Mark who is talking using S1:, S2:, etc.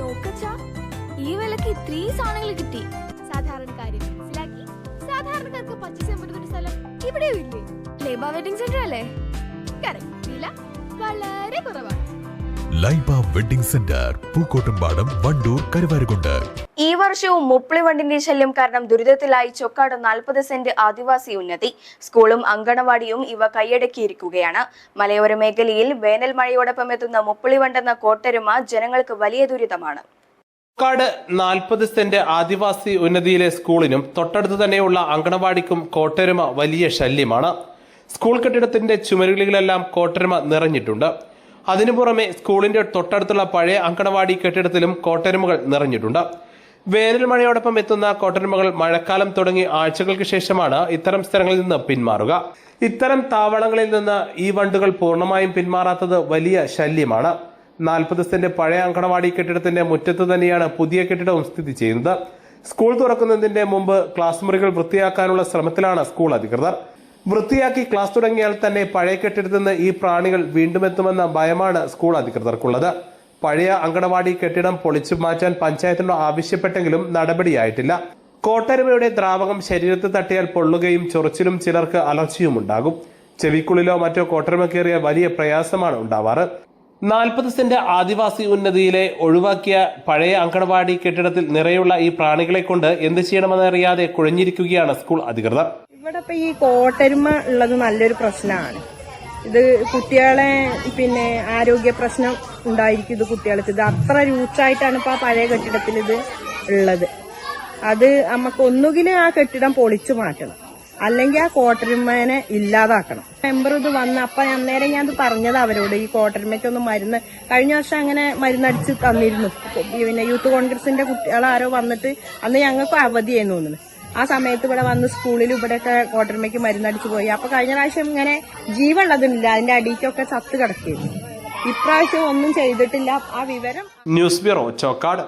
S1: നോക്കച്ചാ, ഈ വിലക്ക് ഇത്രയും സാധനങ്ങൾ കിട്ടി. സാധാരണക്കാരെ മനസ്സിലാക്കി സാധാരണക്കാർക്ക് പർച്ചേസ് ചെയ്യാൻ പറ്റുന്ന ഒരു സ്ഥലം ഇവിടെയും ഇല്ലേ? ലൈബ വെഡിങ് സെന്റർ അല്ലേ? കറക്റ്റ്. വില വളരെ കുറവാണ്.
S2: Laiba wedding centre, Pookkottumpadam, Wandoor, Karuvarakundu.
S3: ഈ വർഷവും മുപ്പിളിവണ്ടിന്റെ ശല്യം കാരണം ദുരിതത്തിലായി ചൊക്കാട് 40 സെന്റ് ആദിവാസി ഉന്നതി. സ്കൂളും അങ്കണവാടിയും ഇവ കൈയടക്കിയിരിക്കുകയാണ്. മലയോര മേഖലയിൽ വേനൽ മഴയോടൊപ്പം എത്തുന്ന മുപ്പിളിവണ്ടെന്ന കോട്ടരുമ ജനങ്ങൾക്ക് വലിയ ദുരിതമാണ്.
S4: ചൊക്കാട് 40 സെന്റ് ആദിവാസി ഉന്നതിയിലെ സ്കൂളിനും തൊട്ടടുത്ത് തന്നെയുള്ള അങ്കണവാടിക്കും കോട്ടരുമ വലിയ ശല്യമാണ്. സ്കൂൾ കെട്ടിടത്തിന്റെ ചുമരുകളിലെല്ലാം കോട്ടരുമ നിറഞ്ഞിട്ടുണ്ട്. അതിനു പുറമെ സ്കൂളിന്റെ തൊട്ടടുത്തുള്ള പഴയ അങ്കണവാടി കെട്ടിടത്തിലും കോട്ടരുമകൾ നിറഞ്ഞിട്ടുണ്ട്. വേനൽ മഴയോടൊപ്പം എത്തുന്ന കോട്ടരുമകൾ മഴക്കാലം തുടങ്ങി ആഴ്ചകൾക്ക് ശേഷമാണ് ഇത്തരം സ്ഥലങ്ങളിൽ നിന്ന് പിന്മാറുക. ഇത്തരം താവളങ്ങളിൽ നിന്ന് ഈ വണ്ടുകൾ പൂർണ്ണമായും പിന്മാറാത്തത് വലിയ ശല്യമാണ്. 40 സെന്റ് പഴയ അങ്കണവാടി കെട്ടിടത്തിന്റെ മുറ്റത്ത് തന്നെയാണ് പുതിയ കെട്ടിടവും സ്ഥിതി ചെയ്യുന്നത്. സ്കൂൾ തുറക്കുന്നതിന്റെ മുമ്പ് ക്ലാസ് മുറികൾ വൃത്തിയാക്കാനുള്ള ശ്രമത്തിലാണ് സ്കൂൾ അധികൃതർ. വൃത്തിയാക്കി ക്ലാസ് തുടങ്ങിയാൽ തന്നെ പഴയ കെട്ടിടത്തിൽ നിന്ന് ഈ പ്രാണികൾ വീണ്ടും എത്തുമെന്ന ഭയമാണ് സ്കൂൾ അധികൃതർക്കുള്ളത്. പഴയ അങ്കണവാടി കെട്ടിടം പൊളിച്ചു മാറ്റാൻ പഞ്ചായത്തിനോട് ആവശ്യപ്പെട്ടെങ്കിലും നടപടിയായിട്ടില്ല. കോട്ടരുമയുടെ ദ്രാവകം ശരീരത്തിൽ തട്ടിയാൽ പൊള്ളുകയും ചൊറിച്ചിലും ചിലർക്ക് അലർച്ചയും ഉണ്ടാകും. ചെവിക്കുള്ളിലോ മറ്റോ കോട്ടരുമ കയറിയ വലിയ പ്രയാസമാണ് ഉണ്ടാവാറ്. 40 സെന്റ് ആദിവാസി ഉന്നതിയിലെ ഒഴിവാക്കിയ പഴയ അങ്കണവാടി കെട്ടിടത്തിൽ നിറയുള്ള ഈ പ്രാണികളെ കൊണ്ട് എന്ത് ചെയ്യണമെന്നറിയാതെ കുഴഞ്ഞിരിക്കുകയാണ് സ്കൂൾ അധികൃതർ.
S5: ഇവിടെ ഇപ്പൊ ഈ കോട്ടരുമ ഉള്ളത് നല്ലൊരു പ്രശ്നമാണ്. ഇത് കുട്ടികളെ ആരോഗ്യ പ്രശ്നം ഉണ്ടായിരിക്കും. ഇത് കുട്ടികൾക്ക് ഇത് അത്ര രൂക്ഷമായിട്ടാണ് ഇപ്പൊ ആ പഴയ കെട്ടിടത്തിൽ ഇത് ഉള്ളത്. അത് നമുക്ക് ഒന്നുകിൽ ആ കെട്ടിടം പൊളിച്ചു മാറ്റണം, അല്ലെങ്കിൽ ആ കോട്ടരുമേനെ ഇല്ലാതാക്കണം. മെമ്പർ ഇത് വന്ന് അപ്പൊ അന്നേരം ഞാൻ പറഞ്ഞത് അവരോട് ഈ കോട്ടരുമയ്ക്കൊന്നും മരുന്ന് കഴിഞ്ഞ വർഷം അങ്ങനെ മരുന്നടിച്ച് തന്നിരുന്നു. യൂത്ത് കോൺഗ്രസിന്റെ കുട്ടികളാരോ വന്നിട്ട് അന്ന് ഞങ്ങൾക്ക് അവധിയായിരുന്നു തോന്നുന്നു. ആ സമയത്ത് ഇവിടെ വന്ന് സ്കൂളിൽ ഇവിടെയൊക്കെ കോട്ടരുമയ്ക്ക് മരുന്നടിച്ചു പോയി. അപ്പൊ കഴിഞ്ഞ പ്രാവശ്യം ഇങ്ങനെ ജീവുള്ളതില്ല, അതിന്റെ അടിക്കൊക്കെ ചത്ത് കിടക്കിയിരുന്നു. ഇപ്രാവശ്യം ഒന്നും ചെയ്തിട്ടില്ല. ആ വിവരം
S4: ന്യൂസ് ബ്യൂറോ, ചൊക്കാട്.